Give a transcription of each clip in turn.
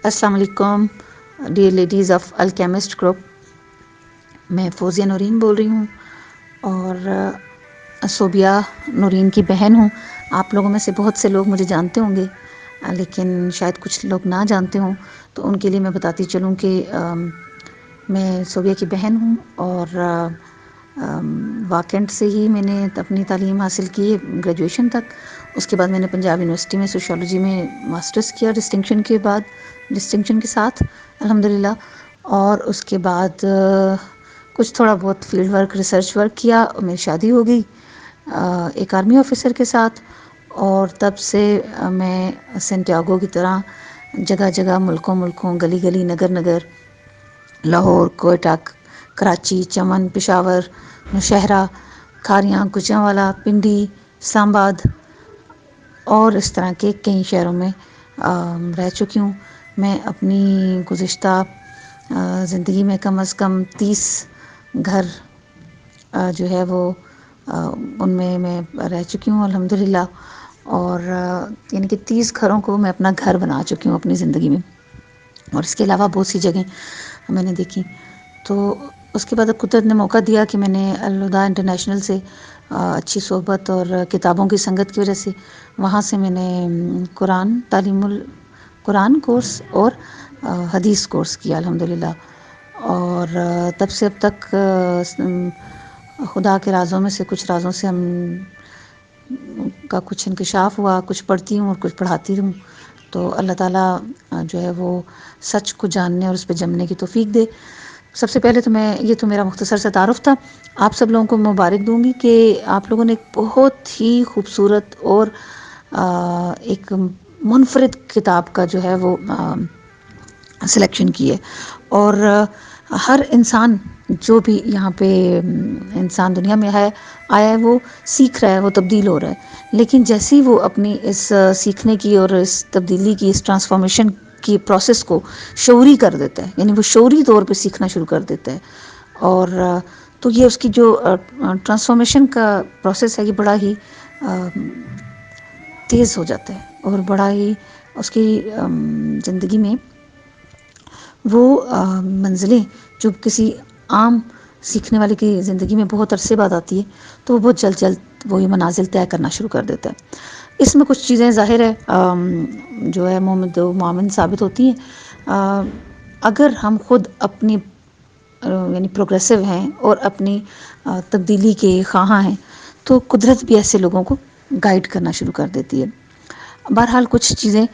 السلام علیکم dear ladies of alchemist group. میں فوزیہ نورین بول رہی ہوں اور صوبیہ نورین کی بہن ہوں. آپ لوگوں میں سے بہت سے لوگ مجھے جانتے ہوں گے لیکن شاید کچھ لوگ نہ جانتے ہوں، تو ان کے لیے میں بتاتی چلوں کہ میں صوبیہ کی بہن ہوں اور واکنڈ سے ہی میں نے اپنی تعلیم حاصل کی ہے گریجویشن تک. اس کے بعد میں نے پنجاب یونیورسٹی میں سوشیالوجی میں ماسٹرز کیا ڈسٹنکشن کے ساتھ الحمدللہ. اور اس کے بعد کچھ تھوڑا بہت فیلڈ ورک ریسرچ ورک کیا. میری شادی ہو گئی ایک آرمی آفیسر کے ساتھ، اور تب سے میں سینٹیاگو کی طرح جگہ جگہ ملکوں گلی گلی نگر نگر، لاہور، کوئٹہ، کراچی، چمن، پشاور، نوشہرہ، کھاریاں، گوجرانوالہ، پنڈی، اسلام آباد اور اس طرح کے کئی شہروں میں رہ چکی ہوں. میں اپنی گزشتہ زندگی میں کم از کم 30 گھر جو ہے وہ ان میں رہ چکی ہوں الحمدللہ. اور یعنی کہ 30 گھروں کو میں اپنا گھر بنا چکی ہوں اپنی زندگی میں. اور اس کے علاوہ بہت سی جگہیں میں نے دیکھی. تو اس کے بعد اب قدرت نے موقع دیا کہ میں نے الہدیٰ انٹرنیشنل سے اچھی صحبت اور کتابوں کی سنگت کی وجہ سے وہاں سے میں نے قرآن کورس اور حدیث کورس کیا الحمدللہ. اور تب سے اب تک خدا کے رازوں میں سے کچھ رازوں سے ہم کا کچھ انکشاف ہوا. کچھ پڑھتی ہوں اور کچھ پڑھاتی ہوں. تو اللہ تعالیٰ جو ہے وہ سچ کو جاننے اور اس پہ جمنے کی توفیق دے. سب سے پہلے تو یہ تو میرا مختصر سا تعارف تھا. آپ سب لوگوں کو مبارک دوں گی کہ آپ لوگوں نے ایک بہت ہی خوبصورت اور ایک منفرد کتاب کا جو ہے وہ سلیکشن کی ہے. اور ہر انسان جو بھی یہاں پہ انسان دنیا میں آیا ہے وہ سیکھ رہا ہے، وہ تبدیل ہو رہا ہے. لیکن جیسے ہی وہ اپنی اس سیکھنے کی اور اس تبدیلی کی، اس ٹرانسفارمیشن کی پروسیس کو شعوری کر دیتا ہے، یعنی وہ شعوری طور پہ سیکھنا شروع کر دیتا ہے. اور تو یہ اس کی جو ٹرانسفارمیشن کا پروسیس ہے یہ بڑا ہی تیز ہو جاتا ہے اور بڑا ہی اس کی زندگی میں وہ منزلیں جو کسی عام سیکھنے والے کی زندگی میں بہت عرصے بعد آتی ہے تو وہ بہت جلد وہی منازل طے کرنا شروع کر دیتا ہے. اس میں کچھ چیزیں ظاہر ہے جو ہے مومن معاون ثابت ہوتی ہیں اگر ہم خود اپنی یعنی پروگریسو ہیں اور اپنی تبدیلی کے خواہاں ہیں تو قدرت بھی ایسے لوگوں کو گائیڈ کرنا شروع کر دیتی ہے. بہرحال کچھ چیزیں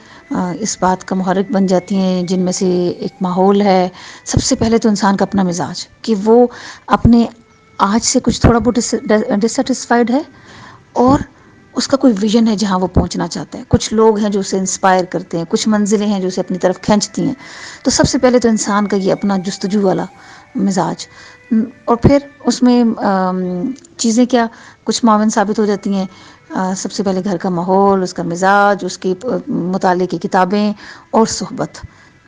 اس بات کا محرک بن جاتی ہیں جن میں سے ایک ماحول ہے. سب سے پہلے تو انسان کا اپنا مزاج، کہ وہ اپنے آج سے کچھ تھوڑا بہت ڈسسیٹسفائیڈ ہے اور اس کا کوئی ویژن ہے جہاں وہ پہنچنا چاہتا ہے. کچھ لوگ ہیں جو اسے انسپائر کرتے ہیں، کچھ منزلیں ہیں جو اسے اپنی طرف کھینچتی ہیں. تو سب سے پہلے تو انسان کا یہ اپنا جستجو والا مزاج، اور پھر اس میں چیزیں کیا کچھ معاون ثابت ہو جاتی ہیں. سب سے پہلے گھر کا ماحول، اس کا مزاج، اس کی مطالعے کی کتابیں اور صحبت.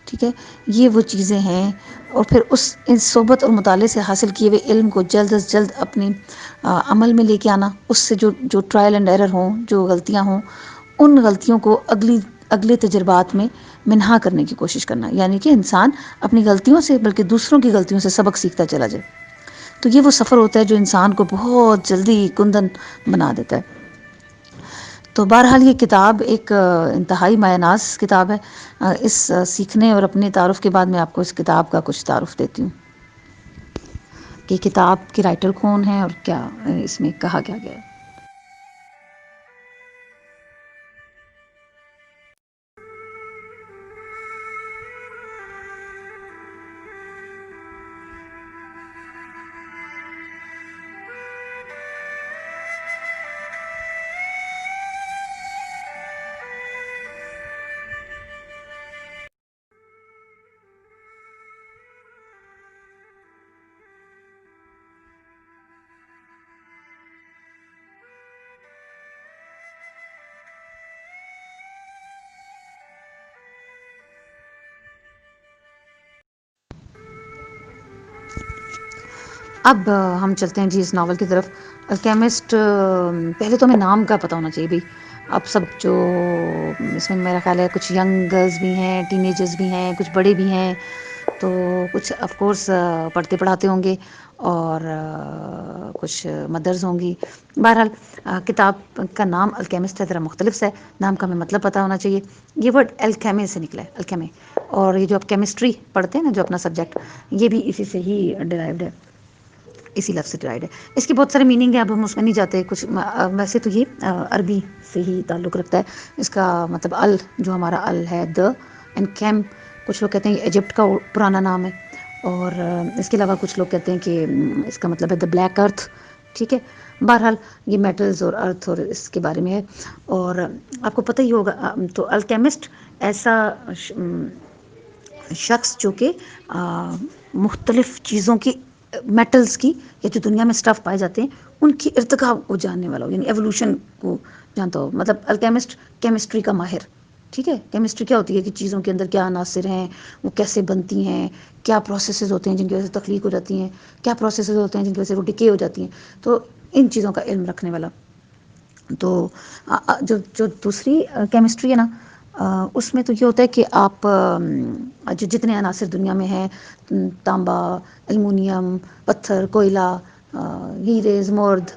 ٹھیک ہے، یہ وہ چیزیں ہیں. اور پھر ان صحبت اور مطالعے سے حاصل کیے ہوئے علم کو جلد از جلد اپنی عمل میں لے کے آنا. اس سے جو ٹرائل اینڈ ایرر ہوں، جو غلطیاں ہوں، ان غلطیوں کو اگلے تجربات میں منہا کرنے کی کوشش کرنا. یعنی کہ انسان اپنی غلطیوں سے بلکہ دوسروں کی غلطیوں سے سبق سیکھتا چلا جائے. تو یہ وہ سفر ہوتا ہے جو انسان کو بہت جلدی کندن بنا دیتا ہے. تو بہرحال یہ کتاب ایک انتہائی مایہ ناز کتاب ہے. اس سیکھنے اور اپنے تعارف کے بعد میں آپ کو اس کتاب کا کچھ تعارف دیتی ہوں کہ کتاب کے رائٹر کون ہیں اور کیا اس میں کہا کیا گیا ہے. اب ہم چلتے ہیں جی اس ناول کی طرف. الکیمسٹ، پہلے تو ہمیں نام کا پتہ ہونا چاہیے بھائی. اب سب جو اس میں میرا خیال ہے کچھ ینگ گرلز بھی ہیں، ٹین ایجرز بھی ہیں، کچھ بڑے بھی ہیں، تو کچھ آف کورس پڑھتے پڑھاتے ہوں گے اور کچھ مدرز ہوں گی. بہرحال کتاب کا نام الکیمسٹ ہے، ذرا مختلف سا ہے، نام کا ہمیں مطلب پتہ ہونا چاہیے. یہ ورڈ الکیمی سے نکلا ہے، الکیمی. اور یہ جو آپ کیمسٹری پڑھتے ہیں نا، جو اپنا سبجیکٹ، یہ بھی اسی سے ہی ڈرائیوڈ ہے، اسی لفظ سے ڈرائیوڈ ہے. اس کی بہت سارے میننگ ہیں، اب ہم اس میں نہیں جاتے. کچھ ویسے تو یہ عربی سے ہی تعلق رکھتا ہے. اس کا مطلب جو ہمارا ہے اینڈ کیم، کچھ لوگ کہتے ہیں یہ ایجپٹ کا پرانا نام ہے. اور اس کے علاوہ کچھ لوگ کہتے ہیں کہ اس کا مطلب ہے دا بلیک ارتھ. ٹھیک ہے، بہرحال یہ میٹلز اور ارتھ اور اس کے بارے میں ہے. اور آپ کو پتہ ہی ہوگا، تو الکیمسٹ ایسا شخص جو کہ مختلف چیزوں کی، میٹلز کی، یا جو دنیا میں اسٹف پائے جاتے ہیں ان کی ارتقاء کو جاننے والا ہو، یعنی ایوولوشن کو جانتا ہو. مطلب الکیمسٹ کیمسٹری کا ماہر. ٹھیک ہے، کیمسٹری کیا ہوتی ہے کہ چیزوں کے اندر کیا عناصر ہیں، وہ کیسے بنتی ہیں، کیا پروسیسز ہوتے ہیں جن کی وجہ سے تخلیق ہو جاتی ہیں، کیا پروسیسز ہوتے ہیں جن کی وجہ سے وہ ڈکے ہو جاتی ہیں. تو ان چیزوں کا علم رکھنے والا. تو جو دوسری کیمسٹری ہے نا، اس میں تو یہ ہوتا ہے کہ آپ جو جتنے عناصر دنیا میں ہیں، تانبا، ایلومینیم، پتھر، کوئلہ، ہیرے، زمرد،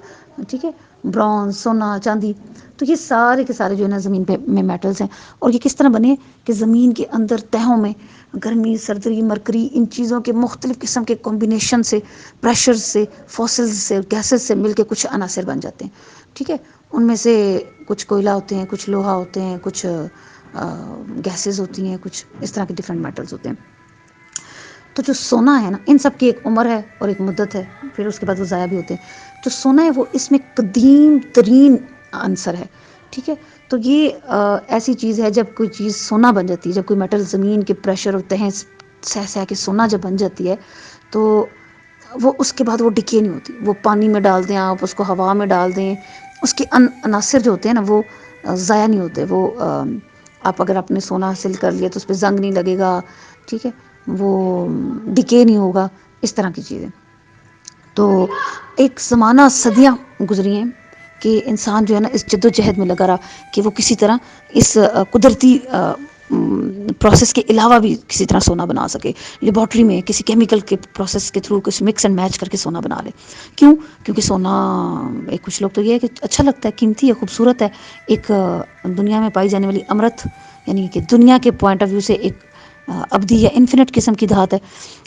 ٹھیک ہے، برونز، سونا، چاندی، تو یہ سارے کے سارے جو ہے نا زمین پہ میں میٹلز ہیں. اور یہ کس طرح بنے کہ زمین کے اندر تہوں میں گرمی، سردی، مرکری، ان چیزوں کے مختلف قسم کے کمبینیشن سے، پریشر سے، فوسلز سے، گیسز سے مل کے کچھ عناصر بن جاتے ہیں. ٹھیک ہے، ان میں سے کچھ کوئلہ ہوتے ہیں، کچھ لوہا ہوتے ہیں، کچھ گیسز ہوتی ہیں، کچھ اس طرح کے ڈفرینٹ میٹلز ہوتے ہیں. تو جو سونا ہے نا، ان سب کی ایک عمر ہے اور ایک مدت ہے، پھر اس کے بعد وہ ضائع بھی ہوتے ہیں. جو سونا ہے وہ اس میں قدیم ترین عنصر ہے. ٹھیک ہے، تو یہ ایسی چیز ہے، جب کوئی چیز سونا بن جاتی ہے، جب کوئی میٹل زمین کے پریشر اور تہیں سہ کے سونا جب بن جاتی ہے، تو وہ اس کے بعد وہ ڈکے نہیں ہوتی. وہ پانی میں ڈال دیں، آپ اس کو ہوا میں ڈال دیں، اس کے عناصر جو ہوتے ہیں نا وہ ضائع نہیں ہوتے. وہ آپ اگر آپ نے سونا حاصل کر لیا تو اس پہ زنگ نہیں لگے گا. ٹھیک ہے، وہ ڈکے نہیں ہوگا، اس طرح کی چیزیں. تو ایک زمانہ، صدیاں گزری ہیں کہ انسان جو ہے نا اس جد و جہد میں لگا رہا کہ وہ کسی طرح اس قدرتی پروسیس کے علاوہ بھی کسی طرح سونا بنا سکے. لیبارٹری میں کسی کیمیکل کے پروسیس کے تھرو کچھ مکس اینڈ میچ کر کے سونا بنا لے. کیوں؟ کیونکہ سونا ایک کچھ لوگ تو یہ ہے کہ اچھا لگتا ہے، قیمتی ہے، خوبصورت ہے، ایک دنیا میں پائی جانے والی امرت، یعنی کہ دنیا کے پوائنٹ آف ویو سے ایک ابدی یا انفینٹ قسم کی دھات ہے.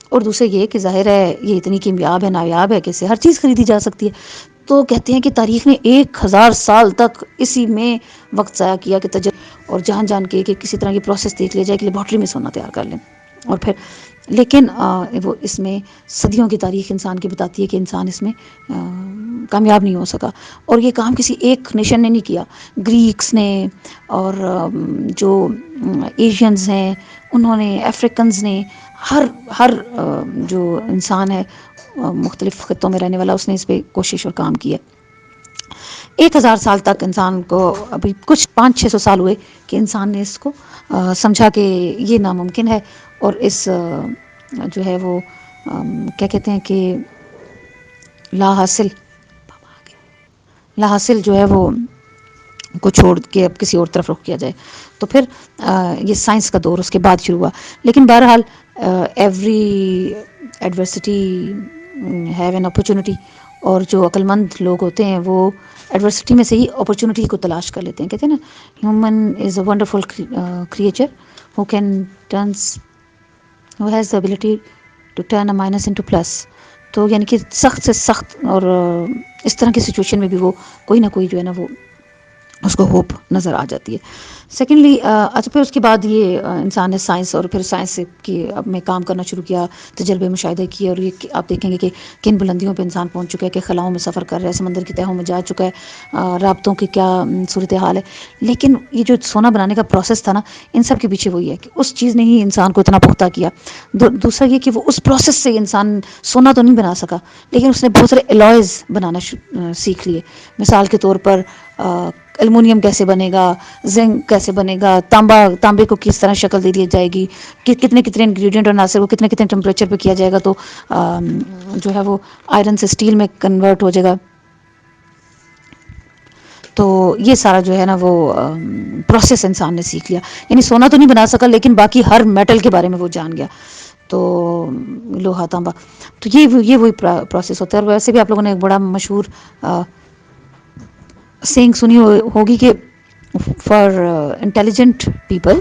اور دوسرے یہ کہ ظاہر ہے یہ اتنی کامیاب ہے، نایاب ہے کہ اسے ہر چیز خریدی جا سکتی ہے. تو کہتے ہیں کہ تاریخ نے 1000 سال تک اسی میں وقت ضائع کیا کہ اور جان کے کہ کسی طرح یہ پروسیس دیکھ لیا جائے کہ لیبارٹری میں سونا تیار کر لیں. اور پھر لیکن وہ اس میں صدیوں کی تاریخ انسان کی بتاتی ہے کہ انسان اس میں کامیاب نہیں ہو سکا. اور یہ کام کسی ایک نیشن نے نہیں کیا. گریکس نے، اور جو ایشینز ہیں انہوں نے، افریقنز نے، ہر جو انسان ہے مختلف خطوں میں رہنے والا، اس نے اس پہ کوشش اور کام کی ہے. 1000 سال تک انسان کو، ابھی کچھ 500-600 سال ہوئے کہ انسان نے اس کو سمجھا کہ یہ ناممکن ہے. اور اس جو ہے وہ کیا کہتے ہیں کہ لا حاصل جو ہے وہ کو چھوڑ کے اب کسی اور طرف رخ کیا جائے. تو پھر یہ سائنس کا دور اس کے بعد شروع ہوا. لیکن بہرحال every adversity have an opportunity. اور جو عقلمند لوگ ہوتے ہیں وہ ایڈورسٹی میں سے ہی اپرچونٹی کو تلاش کر لیتے ہیں. کہتے ہیں نا، human is a wonderful creature who can turns who has the ability to turn a minus into plus. تو یعنی کہ سخت سے سخت اور اس طرح کی سچویشن میں بھی وہ کوئی نہ کوئی جو ہے نا وہ اس کو ہوپ نظر آ جاتی ہے. سیکنڈلی اچھا، پھر اس کے بعد یہ انسان نے سائنس، اور پھر سائنس کی اب میں کام کرنا شروع کیا، تجربے مشاہدے کیے. اور یہ آپ دیکھیں گے کہ کن بلندیوں پہ انسان پہنچ چکا ہے، کہ خلاؤں میں سفر کر رہا ہے، سمندر کی تہوں میں جا چکا ہے، رابطوں کی کیا صورتحال ہے. لیکن یہ جو سونا بنانے کا پروسیس تھا نا، ان سب کے پیچھے وہی ہے کہ اس چیز نے ہی انسان کو اتنا پختہ کیا. دوسرا یہ کہ وہ اس پروسیس سے انسان سونا تو نہیں بنا سکا، لیکن اس نے بہت سارے الوائز بنانا سیکھ لیے. مثال کے طور پر ایلومینیم کیسے بنے گا، زنک کیسے بنے گا، تانبے کو کس طرح شکل دے دی جائے گی، کہ کتنے انگریڈینٹ اور عناصر کو کتنے ٹیمپریچر پہ کیا جائے گا تو جو ہے وہ آئرن سے اسٹیل میں کنورٹ ہو جائے گا. تو یہ سارا جو ہے نا وہ پروسیس انسان نے سیکھ لیا. یعنی سونا تو نہیں بنا سکا لیکن باقی ہر میٹل کے بارے میں وہ جان گیا. تو لوہا تانبا تو یہ وہی پروسیس ہوتا ہے. اور ویسے بھی آپ لوگوں نے ایک بڑا مشہور سینگ سنی ہوگی کہ for intelligent people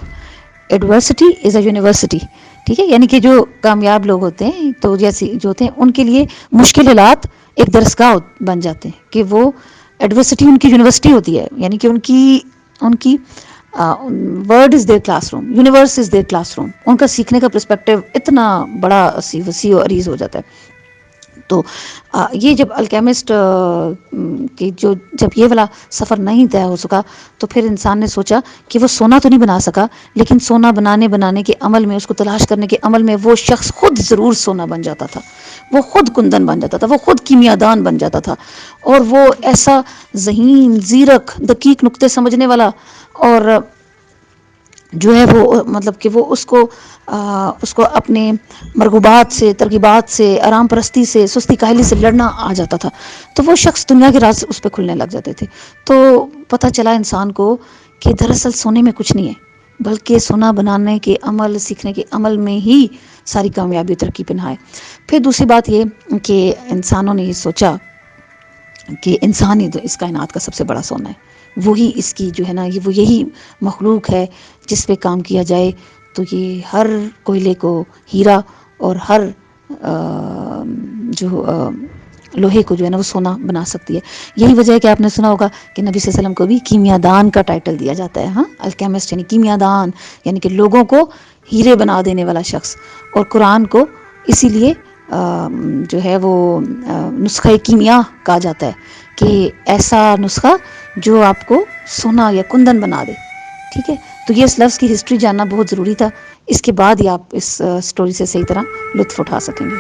adversity is a university. ٹھیک ہے, یعنی کہ جو کامیاب لوگ ہوتے ہیں تو جیسے جو ہوتے ہیں ان کے لیے مشکل حالات ایک درسگاہ بن جاتے ہیں, کہ وہ ایڈورسٹی ان کی یونیورسٹی ہوتی ہے. یعنی کہ ان کی world is their classroom, universe is their classroom. ان کا سیکھنے کا پرسپیکٹو اتنا بڑا وسیع و عریض ہو جاتا ہے. تو یہ جب الکیمسٹ کی جب یہ والا سفر نہیں طے ہو سکا تو پھر انسان نے سوچا کہ وہ سونا تو نہیں بنا سکا لیکن سونا بنانے کے عمل میں, اس کو تلاش کرنے کے عمل میں وہ شخص خود ضرور سونا بن جاتا تھا, وہ خود کندن بن جاتا تھا, وہ خود کیمیا دان بن جاتا تھا. اور وہ ایسا ذہین, زیرک, دقیق نقطے سمجھنے والا, اور جو ہے وہ مطلب کہ وہ اس کو اپنے مرغوبات سے, ترغیبات سے, آرام پرستی سے, سستی کاہلی سے لڑنا آ جاتا تھا. تو وہ شخص دنیا کے راز اس پہ کھلنے لگ جاتے تھے. تو پتہ چلا انسان کو کہ دراصل سونے میں کچھ نہیں ہے بلکہ سونا بنانے کے عمل, سیکھنے کے عمل میں ہی ساری کامیابی ترقی پنہا ہے. پھر دوسری بات یہ کہ انسانوں نے یہ سوچا کہ انسان ہی اس کائنات کا سب سے بڑا سونا ہے, وہی اس کی جو ہے نا وہ یہی مخلوق ہے جس پہ کام کیا جائے تو یہ ہر کوئلے کو ہیرا اور ہر جو لوہے کو جو ہے نا وہ سونا بنا سکتی ہے. یہی وجہ ہے کہ آپ نے سنا ہوگا کہ نبی صلی اللہ علیہ وسلم کو بھی کیمیا دان کا ٹائٹل دیا جاتا ہے. ہاں, الکیمسٹ یعنی کیمیا دان, یعنی کہ لوگوں کو ہیرے بنا دینے والا شخص. اور قرآن کو اسی لیے جو ہے وہ نسخہ کیمیا کہا جاتا ہے کہ ایسا نسخہ جو آپ کو سونا یا کندن بنا دے. ٹھیک ہے, تو یہ اس لفظ کی ہسٹری جاننا بہت ضروری تھا. اس کے بعد ہی آپ اس سٹوری سے صحیح طرح لطف اٹھا سکیں گے.